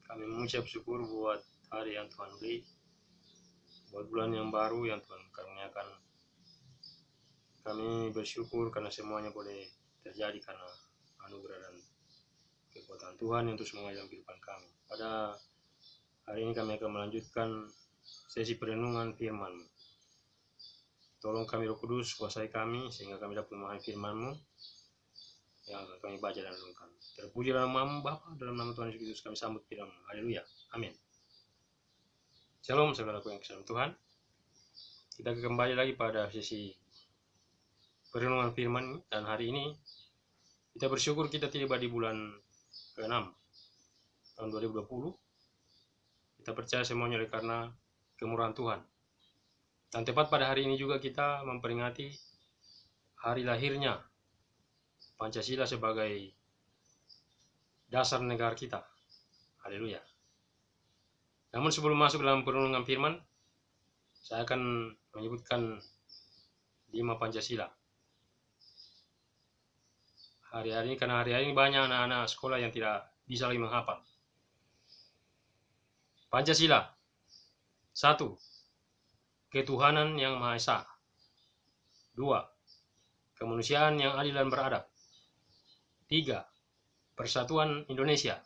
Kami mengucap syukur buat hari yang Tuhan beri, buat bulan yang baru yang Tuhan karuniakan. Kami bersyukur karena semuanya boleh terjadi karena anugerah dan kekuatan Tuhan untuk semua dalam kehidupan kami. Pada hari ini kami akan melanjutkan sesi perenungan firman. Tolong kami Roh Kudus kuasai kami sehingga kami dapat memahami firman-Mu yang akan kami baca dan renungkan. Terpuji dalam nama Bapa, dalam nama Tuhan Yesus Kristus kami sambut firman. Haleluya. Amin. Shalom saudaraku yang kasih Tuhan. Kita kembali lagi pada sesi perenungan firman, dan hari ini kita bersyukur kita tiba di bulan ke-6 tahun 2020. Kita percaya semuanya oleh karena kemurahan Tuhan. Dan tepat pada hari ini juga kita memperingati hari lahirnya Pancasila sebagai dasar negara kita. Haleluya. Namun sebelum masuk dalam perenungan firman, saya akan menyebutkan 5 Pancasila. Hari-hari ini, karena hari-hari ini banyak anak-anak sekolah yang tidak bisa lagi menghafal. Pancasila. 1. Ketuhanan yang Maha Esa. 2. Kemanusiaan yang adil dan beradab. 3. Persatuan Indonesia.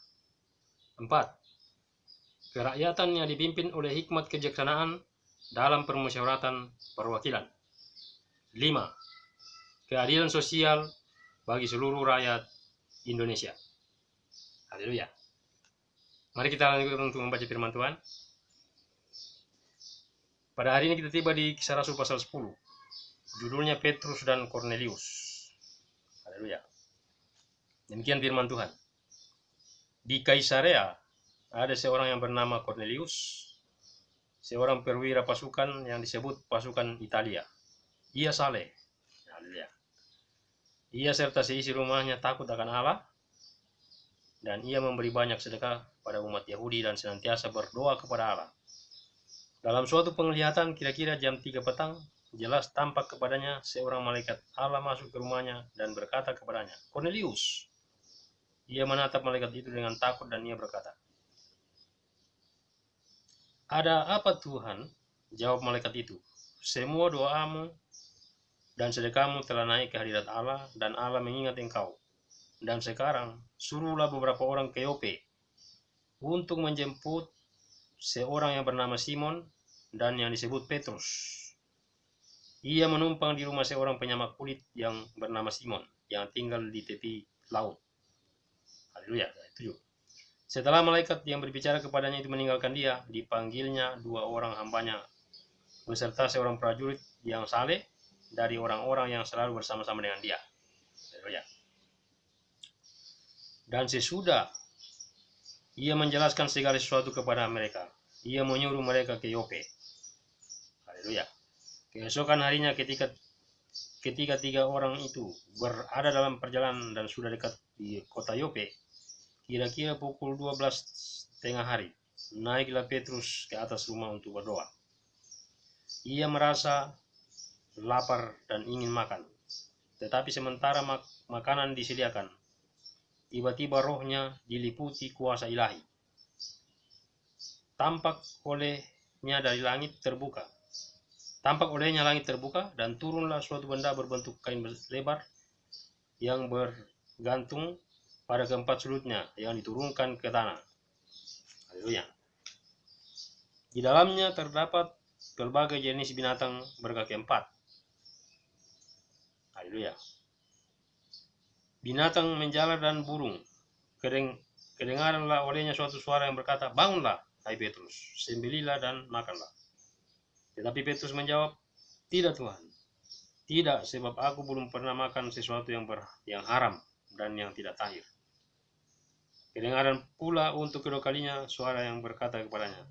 4. Kerakyatan yang dipimpin oleh hikmat kejaksanaan dalam permusyawaratan perwakilan. 5. Keadilan sosial bagi seluruh rakyat Indonesia. Haleluya. Mari kita lanjutkan untuk membaca firman Tuhan. Pada hari ini kita tiba di Kisah Rasul pasal 10. Judulnya Petrus dan Kornelius. Haleluya. Demikian firman Tuhan. Di Kaisarea ada seorang yang bernama Kornelius, seorang perwira pasukan yang disebut pasukan Italia. Ia saleh. Haleluya. Ia serta seisi rumahnya takut akan Allah, dan ia memberi banyak sedekah pada umat Yahudi dan senantiasa berdoa kepada Allah. Dalam suatu penglihatan kira-kira jam 3 petang, jelas tampak kepadanya seorang malaikat Allah masuk ke rumahnya dan berkata kepadanya, Kornelius. Ia menatap malaikat itu dengan takut dan ia berkata, Ada apa Tuhan? Jawab malaikat itu, semua doamu dan sedekahmu telah naik ke hadirat Allah, dan Allah mengingat engkau. Dan sekarang suruhlah beberapa orang ke Yope untuk menjemput seorang yang bernama Simon dan yang disebut Petrus. Ia menumpang di rumah seorang penyamak kulit yang bernama Simon yang tinggal di tepi laut. Haleluya. 7. Setelah malaikat yang berbicara kepadanya itu meninggalkan dia, dipanggilnya 2 orang hambanya beserta seorang prajurit yang saleh dari orang-orang yang selalu bersama-sama dengan dia. Haleluya. Dan sesudah ia menjelaskan segala sesuatu kepada mereka, ia menyuruh mereka ke Yope. Haleluya. Keesokan harinya ketika 3 orang itu berada dalam perjalanan dan sudah dekat di kota Yope, kira-kira pukul 12:30 hari, naiklah Petrus ke atas rumah untuk berdoa. Ia merasa lapar dan ingin makan, tetapi sementara makanan disediakan, tiba-tiba rohnya diliputi kuasa ilahi. Tampak olehnya langit terbuka dan turunlah suatu benda berbentuk kain lebar yang bergantung pada keempat sudutnya yang diturunkan ke tanah. Haleluya. Di dalamnya terdapat berbagai jenis binatang berkaki 4. Haleluya. Binatang menjalar dan burung. Kedengaranlah olehnya suatu suara yang berkata, Bangunlah, hai Petrus, sembelihlah dan makanlah. Tetapi Petrus menjawab, Tidak Tuhan, tidak, sebab aku belum pernah makan sesuatu yang haram dan yang tidak tahir. Kedengaran pula untuk kedua kalinya suara yang berkata kepadanya,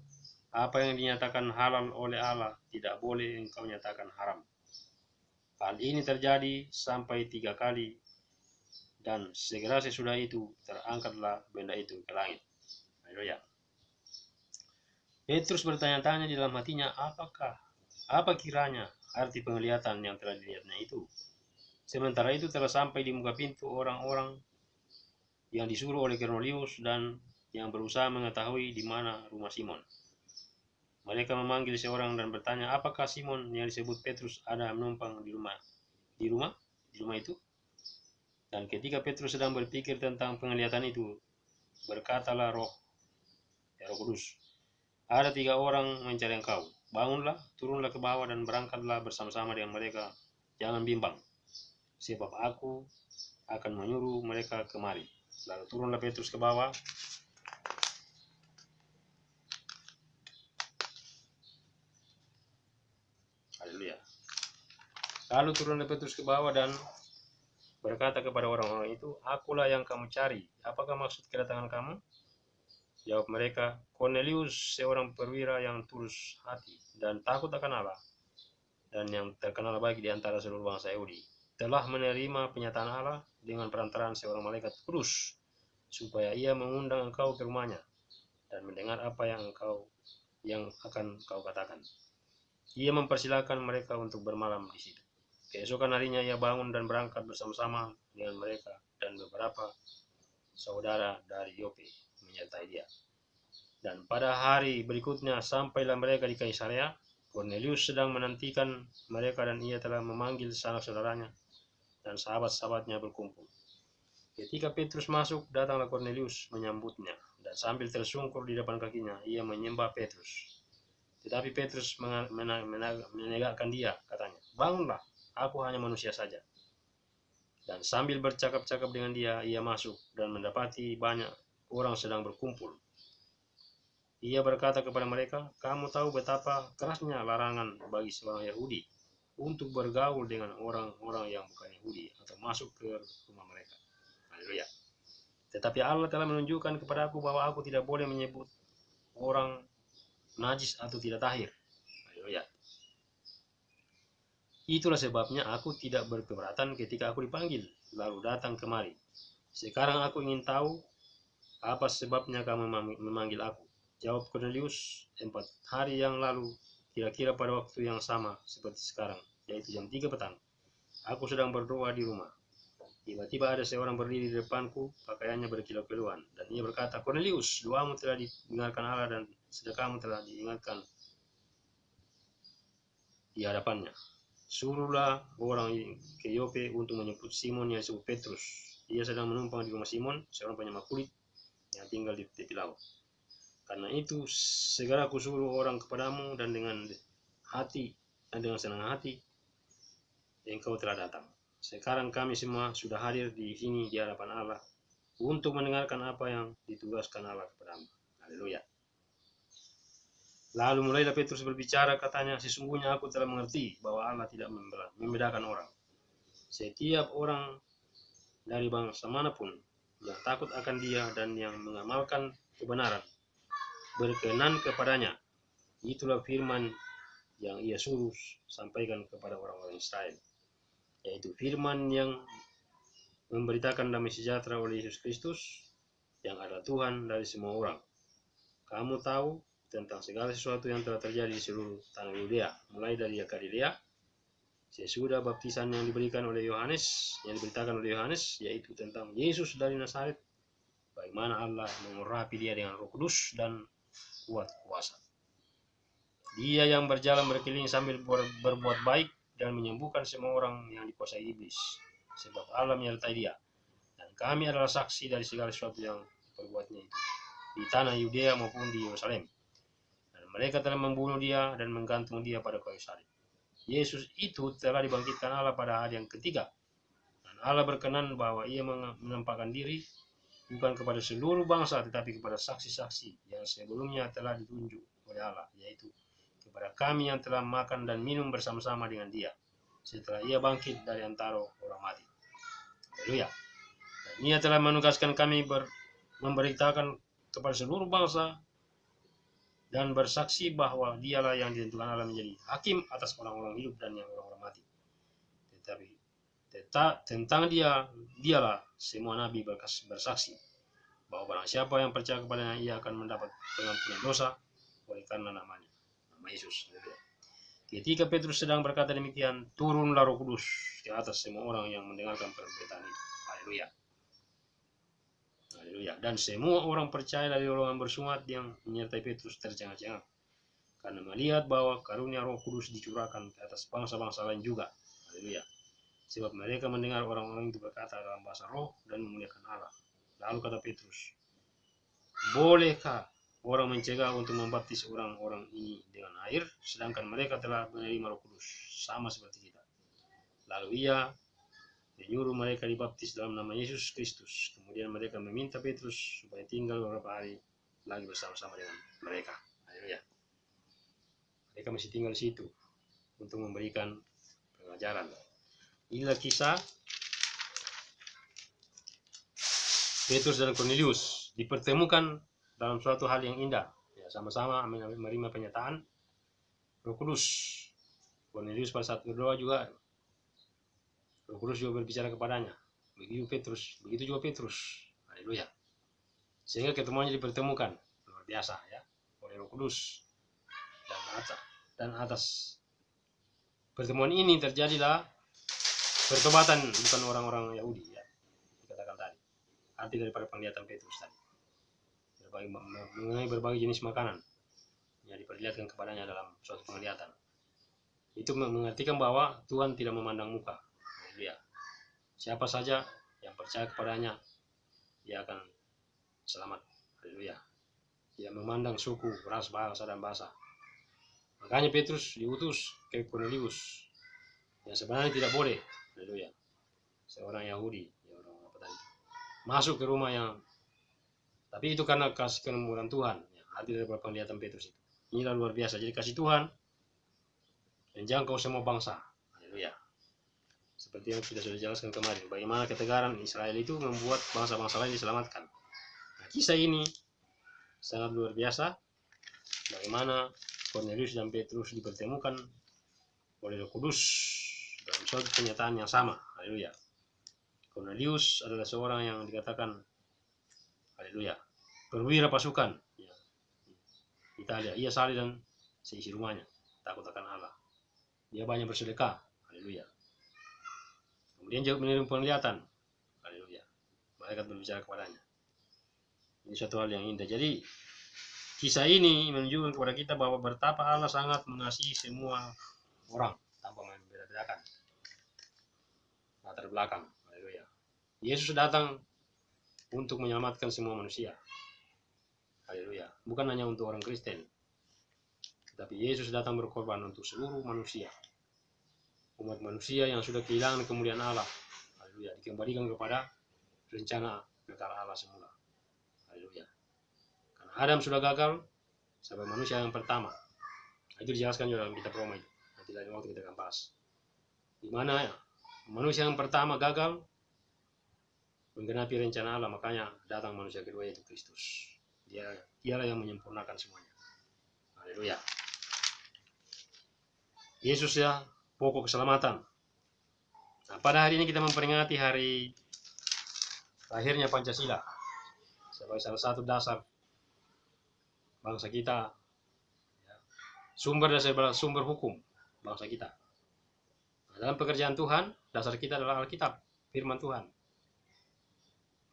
Apa yang dinyatakan halal oleh Allah tidak boleh engkau nyatakan haram. Hal ini terjadi sampai 3 kali, dan segera sesudah itu terangkatlah benda itu ke langit. Haleluya. Petrus bertanya-tanya di dalam hatinya, apa kiranya arti penglihatan yang telah dilihatnya itu? Sementara itu telah sampai di muka pintu orang-orang yang disuruh oleh Kornelius dan yang berusaha mengetahui di mana rumah Simon. Mereka memanggil seorang dan bertanya, apakah Simon yang disebut Petrus ada menumpang di rumah itu? Dan ketika Petrus sedang berpikir tentang penglihatan itu, berkatalah Roh Kudus, ada 3 orang mencari engkau. Bangunlah, turunlah ke bawah dan berangkatlah bersama-sama dengan mereka. Jangan bimbang, sebab aku akan menyuruh mereka kemari. Lalu turunlah Petrus ke bawah. Haleluya. Lalu turunlah Petrus ke bawah dan berkata kepada orang-orang itu, akulah yang kamu cari. Apakah maksud kedatangan kamu? Jawab mereka, Cornelius, seorang perwira yang tulus hati dan takut akan Allah, dan yang terkenal baik di antara seluruh bangsa Yahudi, telah menerima penyataan Allah dengan perantaraan seorang malaikat kudus, supaya ia mengundang engkau ke rumahnya dan mendengar apa yang akan kau katakan. Ia mempersilahkan mereka untuk bermalam di situ. Keesokan harinya ia bangun dan berangkat bersama-sama dengan mereka dan beberapa saudara dari Yope menyertai dia. Dan pada hari berikutnya sampailah mereka di Kaisarea. Cornelius sedang menantikan mereka dan ia telah memanggil sanak saudaranya dan sahabat-sahabatnya berkumpul. Ketika Petrus masuk, datanglah Cornelius menyambutnya, dan sambil tersungkur di depan kakinya, ia menyembah Petrus. Tetapi Petrus menegakkan dia, katanya, bangunlah, aku hanya manusia saja. Dan sambil bercakap-cakap dengan dia, ia masuk dan mendapati banyak orang sedang berkumpul. Ia berkata kepada mereka, kamu tahu betapa kerasnya larangan bagi seorang Yahudi untuk bergaul dengan orang-orang yang bukan Yahudi atau masuk ke rumah mereka. Haleluya. Tetapi Allah telah menunjukkan kepadaku bahwa aku tidak boleh menyebut orang najis atau tidak tahir. Haleluya. Itulah sebabnya aku tidak berkeberatan ketika aku dipanggil, lalu datang kemari. Sekarang aku ingin tahu apa sebabnya kamu memanggil aku. Jawab Cornelius, 4 hari yang lalu, kira-kira pada waktu yang sama seperti sekarang, yaitu jam 3 petang. Aku sedang berdoa di rumah. Tiba-tiba ada seorang berdiri di depanku, pakaiannya berkilau-kilauan, dan ia berkata, Cornelius, doamu telah didengarkan Allah dan sedekahmu telah diingatkan di hadapannya. Suruhlah orang ke Yope untuk menjemput Simon yang disebut Petrus. Ia sedang menumpang di rumah Simon, seorang penyemak kulit yang tinggal di tepi laut. Karena itu segera kusuruh orang kepadamu dan dengan senang hati engkau telah datang. Sekarang kami semua sudah hadir di sini di hadapan Allah untuk mendengarkan apa yang ditugaskan Allah kepadamu. Haleluya. Lalu mulailah Petrus berbicara, katanya, sesungguhnya aku telah mengerti bahwa Allah tidak membedakan orang. Setiap orang dari bangsa manapun yang takut akan dia dan yang mengamalkan kebenaran berkenan kepadanya, itulah firman yang ia suruh sampaikan kepada orang-orang Israel, yaitu firman yang memberitakan damai sejahtera oleh Yesus Kristus yang adalah Tuhan dari semua orang. Kamu tahu tentang segala sesuatu yang telah terjadi di seluruh tanah Yudea, mulai dari Galilea sesudah baptisan yang diberitakan oleh Yohanes, yaitu tentang Yesus dari Nazaret, bagaimana Allah mengurapi dia dengan Roh Kudus dan kuat kuasa. Dia yang berjalan berkeliling sambil berbuat baik dan menyembuhkan semua orang yang dikuasai iblis, sebab Allah menyertai dia. Dan kami adalah saksi dari segala sesuatu yang diperbuatnya itu di tanah Yudea maupun di Yerusalem. Dan mereka telah membunuh dia dan menggantung dia pada kayu salib. Yesus itu telah dibangkitkan Allah pada hari yang ketiga. Dan Allah berkenan bahwa ia menampakkan diri bukan kepada seluruh bangsa, tetapi kepada saksi-saksi yang sebelumnya telah ditunjuk oleh Allah, yaitu kepada kami yang telah makan dan minum bersama-sama dengan dia setelah ia bangkit dari antara orang mati. Haleluya. Dan ia telah menugaskan kami memberitakan kepada seluruh bangsa dan bersaksi bahwa dialah yang ditentukan Allah menjadi hakim atas orang-orang hidup dan yang orang-orang mati. Tetapi tentang dialah semua nabi bersaksi bahwa barang siapa yang percaya kepadanya, ia akan mendapat pengampunan dosa oleh karena nama Yesus. Ketika Petrus sedang berkata demikian, turunlah Roh Kudus di atas semua orang yang mendengarkan pemberitaan itu. Haleluya. Haleluya. Dan semua orang percaya dari golongan bersunat yang menyertai Petrus tercengang-cengang, karena melihat bahwa karunia Roh Kudus dicurahkan ke atas bangsa-bangsa lain juga. Haleluya. Sebab mereka mendengar orang-orang itu berkata dalam bahasa roh dan memuliakan Allah. Lalu kata Petrus, bolehkah orang mencegah untuk membaptis orang-orang ini dengan air, sedangkan mereka telah menerima Roh Kudus sama seperti kita? Lalu ia menyuruh mereka dibaptis dalam nama Yesus Kristus. Kemudian mereka meminta Petrus supaya tinggal beberapa hari lagi bersama-sama dengan mereka. Haleluya. Mereka masih tinggal di situ untuk memberikan pengajaran. Inilah kisah Petrus dan Cornelius dipertemukan dalam suatu hal yang indah. Ya, sama-sama menerima penyataan Roh Kudus. Cornelius pada saat berdoa juga Roh Kudus juga berbicara kepadanya. Begitu juga Petrus. Haleluya. Sehingga ketemuannya dipertemukan. Luar biasa ya. Oleh Roh Kudus. Dan atas pertemuan ini terjadilah pertobatan bukan orang-orang Yahudi ya. Dikatakan tadi. Arti daripada penglihatan Petrus tadi. Mengenai berbagai jenis makanan yang diperlihatkan kepadanya dalam suatu penglihatan. Itu mengartikan bahwa Tuhan tidak memandang muka. Haleluya. Siapa saja yang percaya kepadanya, dia akan selamat. Haleluya. Dia memandang suku, ras, bahasa, dan bahasa. Makanya Petrus diutus ke Cornelius yang sebenarnya tidak boleh. Haleluya. Seorang Yahudi, orang apa tadi, masuk ke rumah yang, tapi itu karena kasih kemurahan Tuhan. Ya, arti dari penglihatan Petrus itu. Inilah luar biasa. Jadi kasih Tuhan menjangkau semua bangsa. Haleluya. Seperti yang kita sudah jelaskan kemarin, bagaimana ketegaran Israel itu membuat bangsa-bangsa lain diselamatkan. Nah, kisah ini sangat luar biasa. Bagaimana Cornelius dan Petrus dipertemukan oleh Roh Kudus dalam suatu kenyataan yang sama. Haleluya. Cornelius adalah seorang yang dikatakan, haleluya, perwira pasukan ya, Italia. Ia saleh dan seisi rumahnya takut akan Allah. Dia banyak bersedekah. Haleluya. Kemudian juga menerima penglihatan. Haleluya. Malaikat berbicara kepadanya. Ini suatu hal yang indah. Jadi kisah ini menunjukkan kepada kita bahwa betapa Allah sangat mengasihi semua orang tanpa membeda-bedakan latar belakang. Haleluya. Yesus datang untuk menyelamatkan semua manusia. Haleluya. Bukan hanya untuk orang Kristen, tetapi Yesus datang berkorban untuk seluruh manusia. Umat manusia yang sudah kehilangan kemuliaan Allah. Haleluya. Dikembalikan kepada rencana kekal Allah semula. Haleluya. Karena Adam sudah gagal sampai manusia yang pertama. Itu dijelaskan juga dalam kitab Roma itu. Nanti lain waktu kita akan bahas. Di mana ya, manusia yang pertama gagal menggenapi rencana Allah, makanya datang manusia kedua yaitu Kristus. Dialah yang menyempurnakan semuanya. Haleluya. Yesus ya pokok keselamatan. Nah, pada hari ini kita memperingati hari lahirnya Pancasila sebagai salah satu dasar bangsa kita, ya, sumber hukum bangsa kita. Nah, dalam pekerjaan Tuhan, dasar kita adalah Alkitab, firman Tuhan.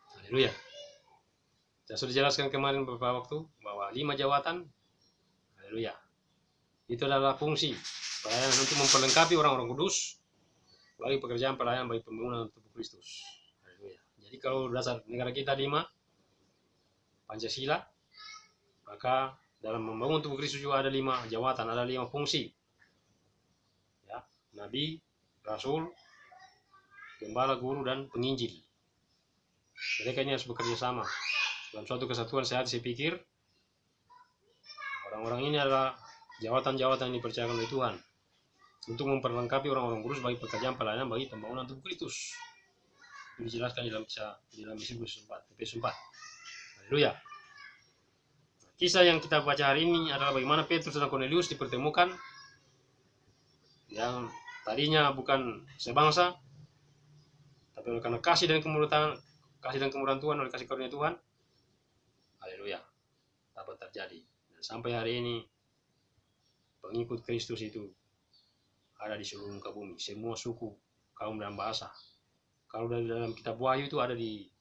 Haleluya. Saya sudah jelaskan kemarin beberapa waktu bahwa 5 jawatan, haleluya, itu adalah fungsi pelayanan untuk memperlengkapi orang-orang kudus bagi pekerjaan pelayanan bagi pembangunan tubuh Kristus. Haleluya. Jadi kalau dasar negara kita 5 Pancasila, maka dalam membangun tubuh Kristus juga ada 5 jawatan, ada 5 fungsi. Ya, nabi, rasul, gembala, guru, dan penginjil. Mereka ini harus bekerja sama dalam suatu kesatuan. Saya pikir orang-orang ini adalah jawatan-jawatan yang dipercayakan oleh Tuhan untuk memperlengkapi orang-orang kudus bagi pekerjaan pelayanan bagi pembangunan tubuh Kristus. Ini dijelaskan dalam Efesus 4. Haleluya. Kisah yang kita baca hari ini adalah bagaimana Petrus dan Cornelius dipertemukan yang tadinya bukan sebangsa, tapi oleh karena kasih dan kemurahan Tuhan, oleh kasih karunia Tuhan, haleluya, dapat terjadi. Dan sampai hari ini pengikut Kristus itu ada di seluruh muka bumi, semua suku, kaum, dan bahasa. Kalau dari dalam kitab Wahyu itu ada di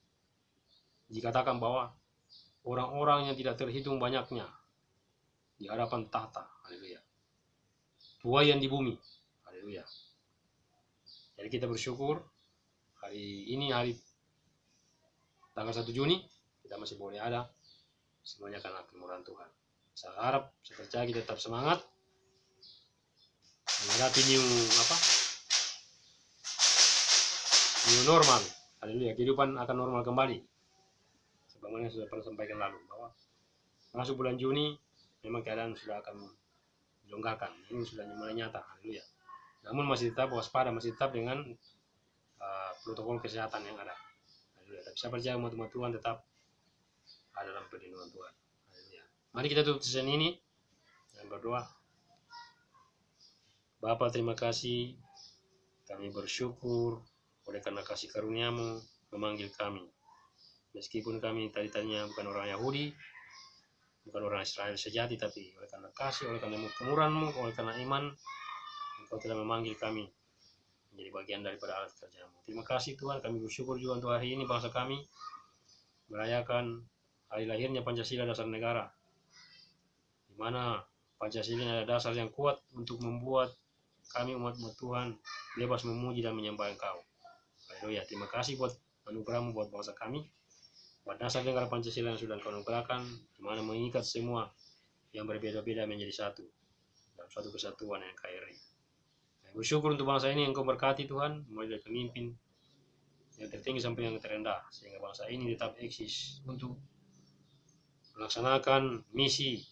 dikatakan bahwa orang-orang yang tidak terhitung banyaknya di hadapan tahta, haleluya, tuaian di bumi, haleluya. Jadi kita bersyukur hari ini, hari tanggal 1 Juni, kita masih boleh ada, semuanya karena kemurahan Tuhan. Saya harap, saya percaya kita tetap semangat menghadapi new normal, haleluya. Kehidupan akan normal kembali. Sebagaimana sudah pernah sampaikan lalu, bahwa masuk bulan Juni memang keadaan sudah akan dilonggarkan. Ini sudah mulai nyata, haleluya. Namun masih tetap waspada, masih tetap dengan protokol kesehatan yang ada, haleluya. Tapi saya percaya umat-umat Tuhan tetap ada dalam perlindungan Tuhan, haleluya. Mari kita tutup sesi ini dan berdoa. Bapa, terima kasih, kami bersyukur oleh karena kasih karunia-Mu memanggil kami. Meskipun kami tadinya bukan orang Yahudi, bukan orang Israel sejati, tapi oleh karena kasih, oleh karena kemurahan-Mu, oleh karena iman, Engkau telah memanggil kami menjadi bagian daripada alat kerja-Mu. Terima kasih Tuhan, kami bersyukur juga untuk hari ini bangsa kami merayakan hari lahirnya Pancasila Dasar Negara, di mana Pancasila adalah dasar yang kuat untuk membuat kami umat-umat Tuhan bebas memuji dan menyembah Engkau. Haleluya. Terima kasih buat anugerah-Mu buat bangsa kami, buat dasar negara Pancasila yang sudah Engkau anugerahkan, di mana mengikat semua yang berbeda-beda menjadi satu dalam suatu kesatuan NKRI. Kami bersyukur untuk bangsa ini, Engkau berkati Tuhan, mulai dari pemimpin yang tertinggi sampai yang terendah, sehingga bangsa ini tetap eksis untuk melaksanakan misi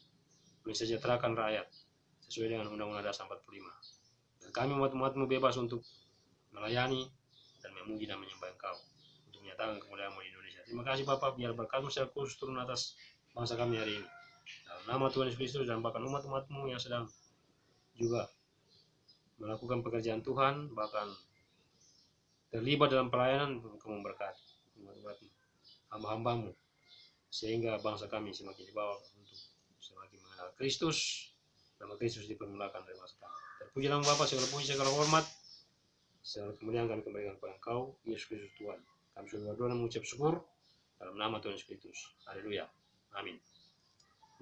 mensejahterakan rakyat sesuai dengan Undang-Undang Dasar 45. Dan kami umat-umat-Mu bebas untuk melayani dan memuji dan menyembah Engkau untuk menyatakan kemuliaan-Mu di Indonesia. Terima kasih Bapak, biar berkat-Mu secara khusus turun atas bangsa kami hari ini. Dalam nama Tuhan Yesus Kristus dan bahkan umat-umat-Mu yang sedang juga melakukan pekerjaan Tuhan, bahkan terlibat dalam pelayanan, Engkau memberkati umat-umat-Mu, hamba-hamba-Mu, sehingga bangsa kami semakin dibawa untuk semakin mengenal Kristus, nama Kristus dipermulakan dari bangsa kami. Terpuji nama Bapa, segala puji, segala hormat, segala kemuliaan kami kembalikan kepada Engkau, Yesus Kristus Tuhan. Kami sudah berdoa dan mengucap syukur dalam nama Tuhan Yesus Kristus. Haleluya. Amin.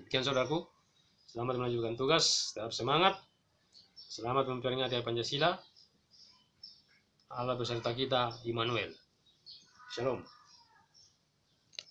Demikian saudaraku, selamat melanjutkan tugas, tetap semangat, selamat memperingati hari Pancasila. Allah beserta kita, Immanuel. Shalom.